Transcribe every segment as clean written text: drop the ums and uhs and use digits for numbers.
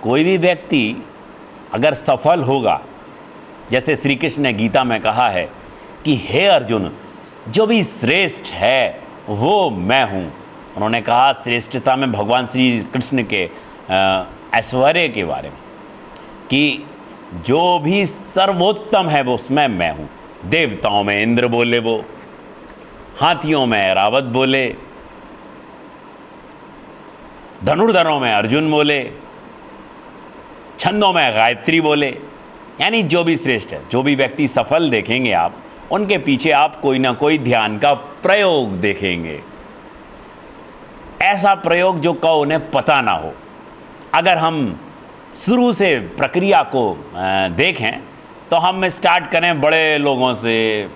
कोई भी व्यक्ति अगर सफल होगा, जैसे श्री कृष्ण ने गीता में कहा है कि हे अर्जुन, जो भी श्रेष्ठ है वो मैं हूँ। उन्होंने कहा श्रेष्ठता में भगवान श्री कृष्ण के ऐश्वर्य के बारे में कि जो भी सर्वोत्तम है वो उसमें मैं हूँ। देवताओं में इंद्र बोले, वो हाथियों में ऐरावत बोले, धनुर्धरों में अर्जुन बोले, छंदों में गायत्री बोले। यानी जो भी श्रेष्ठ है, जो भी व्यक्ति सफल देखेंगे आप, उनके पीछे आप कोई ना कोई ध्यान का प्रयोग देखेंगे। ऐसा प्रयोग जो का उन्हें पता ना हो। अगर हम शुरू से प्रक्रिया को देखें तो हम स्टार्ट करें बड़े लोगों से,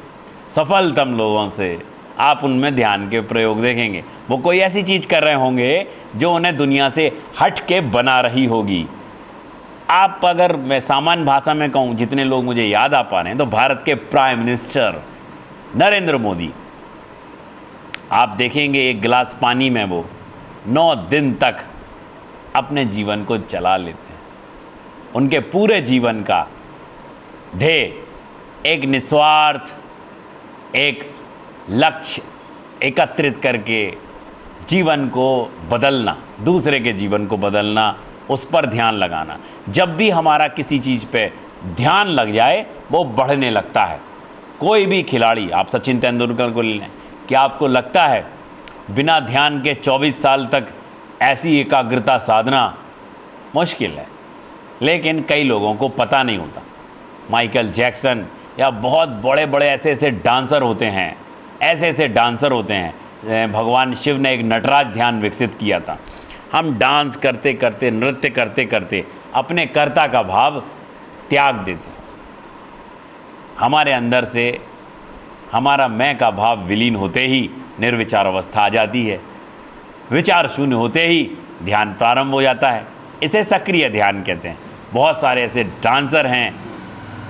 सफलतम लोगों से, आप उनमें ध्यान के प्रयोग देखेंगे। वो कोई ऐसी चीज़ कर रहे होंगे जो उन्हें दुनिया से हट के बना रही होगी। आप अगर मैं सामान्य भाषा में कहूँ, जितने लोग मुझे याद आ पा रहे हैं, तो भारत के प्राइम मिनिस्टर नरेंद्र मोदी, आप देखेंगे एक गिलास पानी में वो 9 दिन तक अपने जीवन को चला लेते हैं। उनके पूरे जीवन का ध्येय एक निस्वार्थ, एक लक्ष्य एकत्रित करके जीवन को बदलना, दूसरे के जीवन को बदलना, उस पर ध्यान लगाना। जब भी हमारा किसी चीज़ पे ध्यान लग जाए वो बढ़ने लगता है। कोई भी खिलाड़ी, आप सचिन तेंदुलकर को ले लें, क्या आपको लगता है बिना ध्यान के 24 साल तक ऐसी एकाग्रता साधना मुश्किल है? लेकिन कई लोगों को पता नहीं होता। माइकल जैक्सन या बहुत बड़े बड़े ऐसे ऐसे डांसर होते हैं, ऐसे ऐसे डांसर होते हैं। भगवान शिव ने एक नटराज ध्यान विकसित किया था। हम डांस करते करते, नृत्य करते करते अपने कर्ता का भाव त्याग देते। हमारे अंदर से हमारा मैं का भाव विलीन होते ही निर्विचार अवस्था आ जाती है। विचार शून्य होते ही ध्यान प्रारंभ हो जाता है। इसे सक्रिय ध्यान कहते हैं। बहुत सारे ऐसे डांसर हैं,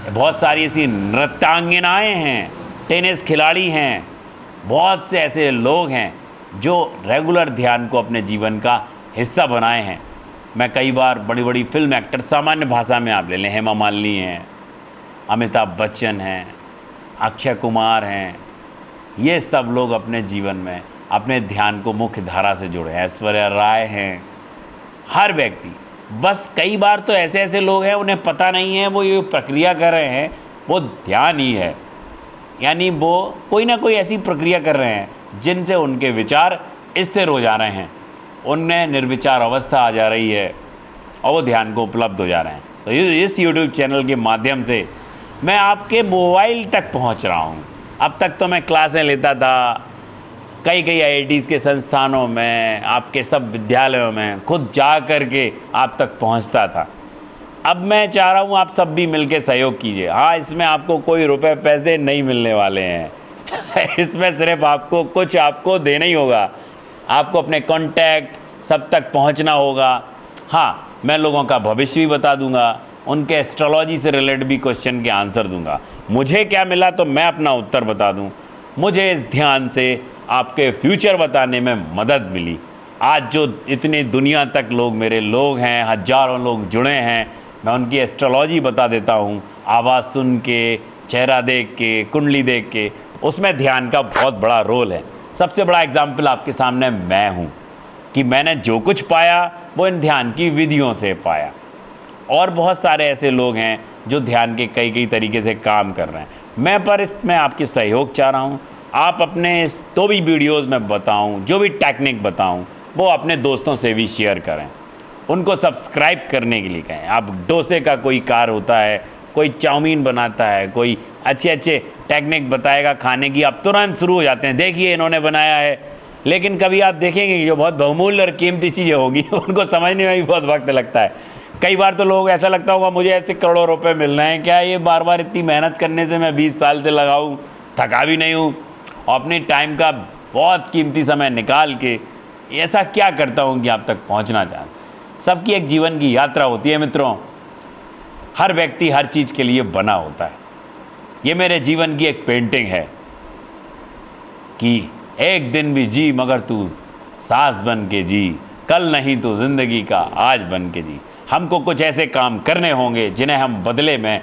बहुत सारी ऐसी नृत्यांगनाएँ हैं, टेनिस खिलाड़ी हैं, बहुत से ऐसे लोग हैं जो रेगुलर ध्यान को अपने जीवन का हिस्सा बनाए हैं। मैं कई बार बड़ी बड़ी फिल्म एक्टर, सामान्य भाषा में आप ले लें, हेमा मालिनी हैं, अमिताभ बच्चन हैं, अक्षय कुमार हैं, ये सब लोग अपने जीवन में अपने ध्यान को मुख्य धारा से जुड़े हैं। ऐश्वर्या राय हैं, हर व्यक्ति। बस कई बार तो ऐसे ऐसे लोग हैं उन्हें पता नहीं है वो ये प्रक्रिया कर रहे हैं वो ध्यान ही है। यानी वो कोई ना कोई ऐसी प्रक्रिया कर रहे हैं जिनसे उनके विचार स्थिर हो जा रहे हैं, उनमें निर्विचार अवस्था आ जा रही है और वो ध्यान को उपलब्ध हो जा रहे हैं। तो इस YouTube चैनल के माध्यम से मैं आपके मोबाइल तक पहुंच रहा हूं। अब तक तो मैं क्लासें लेता था कई IITs के संस्थानों में, आपके सब विद्यालयों में खुद जा कर के आप तक पहुंचता था। अब मैं चाह रहा हूं आप सब भी मिलके सहयोग कीजिए। हाँ, इसमें आपको कोई रुपए पैसे नहीं मिलने वाले हैं इसमें सिर्फ आपको देना ही होगा। आपको अपने कॉन्टैक्ट सब तक पहुंचना होगा। हाँ, मैं लोगों का भविष्य भी बता दूंगा, उनके एस्ट्रोलॉजी से रिलेटेड भी क्वेश्चन के आंसर दूंगा। मुझे क्या मिला तो मैं अपना उत्तर बता दूं। मुझे इस ध्यान से आपके फ्यूचर बताने में मदद मिली। आज जो इतनी दुनिया तक मेरे लोग हैं, हजारों लोग जुड़े हैं, मैं उनकी एस्ट्रोलॉजी बता देता हूँ। आवाज़ सुन के, चेहरा देख के, कुंडली देख के, उसमें ध्यान का बहुत बड़ा रोल है। सबसे बड़ा एग्जाम्पल आपके सामने मैं हूँ कि मैंने जो कुछ पाया वो इन ध्यान की विधियों से पाया। और बहुत सारे ऐसे लोग हैं जो ध्यान के कई तरीके से काम कर रहे हैं। पर इसमें आपकी सहयोग चाह रहा हूँ। आप अपने तो भी वीडियोज़ में बताऊँ, जो भी टेक्निक बताऊँ, वो अपने दोस्तों से भी शेयर करें, उनको सब्सक्राइब करने के लिए कहें। आप डोसे का कोई कार होता है, कोई चाउमीन बनाता है, कोई अच्छे टेक्निक बताएगा खाने की, आप तुरंत शुरू हो जाते हैं, देखिए इन्होंने बनाया है। लेकिन कभी आप देखेंगे कि जो बहुत बहुमूल्य और कीमती चीज़ें होगी उनको समझने में भी बहुत वक्त लगता है। कई बार तो लोग ऐसा लगता होगा मुझे ऐसे करोड़ों रुपए मिल रहे हैं, क्या ये बार बार इतनी मेहनत करने से मैं 20 साल से लगाऊँ, थका भी नहीं हूँ, और अपनी टाइम का बहुत कीमती समय निकाल के ऐसा क्या करता हूँ कि आप तक पहुँचना चाहता। सबकी एक जीवन की यात्रा होती है मित्रों। हर व्यक्ति हर चीज़ के लिए बना होता है। ये मेरे जीवन की एक पेंटिंग है कि एक दिन भी जी मगर तू सास बन के जी, कल नहीं तो जिंदगी का आज बन के जी। हमको कुछ ऐसे काम करने होंगे जिन्हें हम बदले में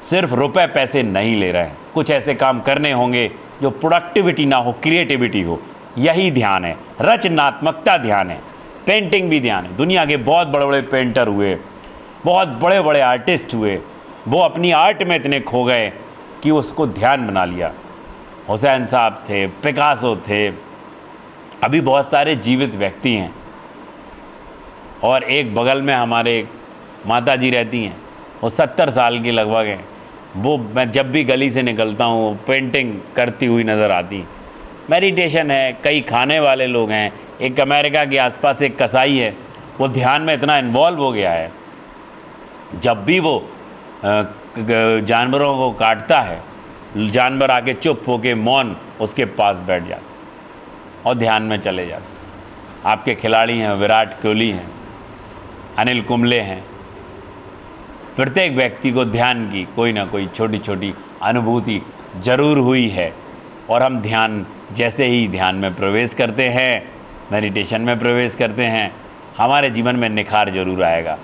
सिर्फ रुपए पैसे नहीं ले रहे हैं। कुछ ऐसे काम करने होंगे जो प्रोडक्टिविटी ना हो, क्रिएटिविटी हो। यही ध्यान है, रचनात्मकता ध्यान है, पेंटिंग भी ध्यान है। दुनिया के बहुत बड़े बड़े पेंटर हुए, बहुत बड़े बड़े आर्टिस्ट हुए, वो अपनी आर्ट में इतने खो गए कि उसको ध्यान बना लिया। हुसैन साहब थे, पिकासो थे, अभी बहुत सारे जीवित व्यक्ति हैं। और एक बगल में हमारे माता जी रहती हैं, वो 70 साल की लगभग हैं। वो मैं जब भी गली से निकलता हूँ पेंटिंग करती हुई नज़र आती। मेडिटेशन है, कई खाने वाले लोग हैं। एक अमेरिका के आसपास एक कसाई है, वो ध्यान में इतना इन्वॉल्व हो गया है, जब भी वो जानवरों को काटता है, जानवर आके चुप होके मौन उसके पास बैठ जाते और ध्यान में चले जाते। आपके खिलाड़ी हैं, विराट कोहली हैं, अनिल कुंबले हैं। प्रत्येक व्यक्ति को ध्यान की कोई ना कोई छोटी छोटी अनुभूति जरूर हुई है। और हम ध्यान जैसे ही ध्यान में प्रवेश करते हैं, मेडिटेशन में प्रवेश करते हैं, हमारे जीवन में निखार जरूर आएगा।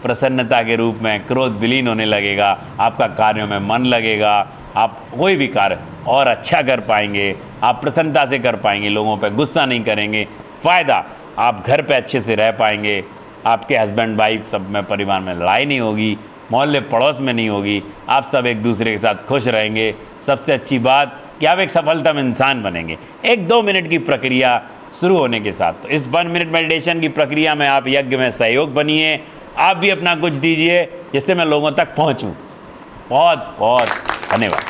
प्रसन्नता के रूप में क्रोध विलीन होने लगेगा, आपका कार्यों में मन लगेगा, आप कोई भी कार्य और अच्छा कर पाएंगे, आप प्रसन्नता से कर पाएंगे, लोगों पे गुस्सा नहीं करेंगे। फ़ायदा, आप घर पे अच्छे से रह पाएंगे, आपके हस्बैंड वाइफ सब में परिवार में लड़ाई नहीं होगी, मोहल्ले पड़ोस में नहीं होगी, आप सब एक दूसरे के साथ खुश रहेंगे। सबसे अच्छी बात कि आप एक सफलतम इंसान बनेंगे 1-2 मिनट की प्रक्रिया शुरू होने के साथ। तो इस 1 मिनट मेडिटेशन की प्रक्रिया में आप यज्ञ में सहयोग बनिए, आप भी अपना कुछ दीजिए जिससे मैं लोगों तक पहुंचूं। बहुत बहुत धन्यवाद।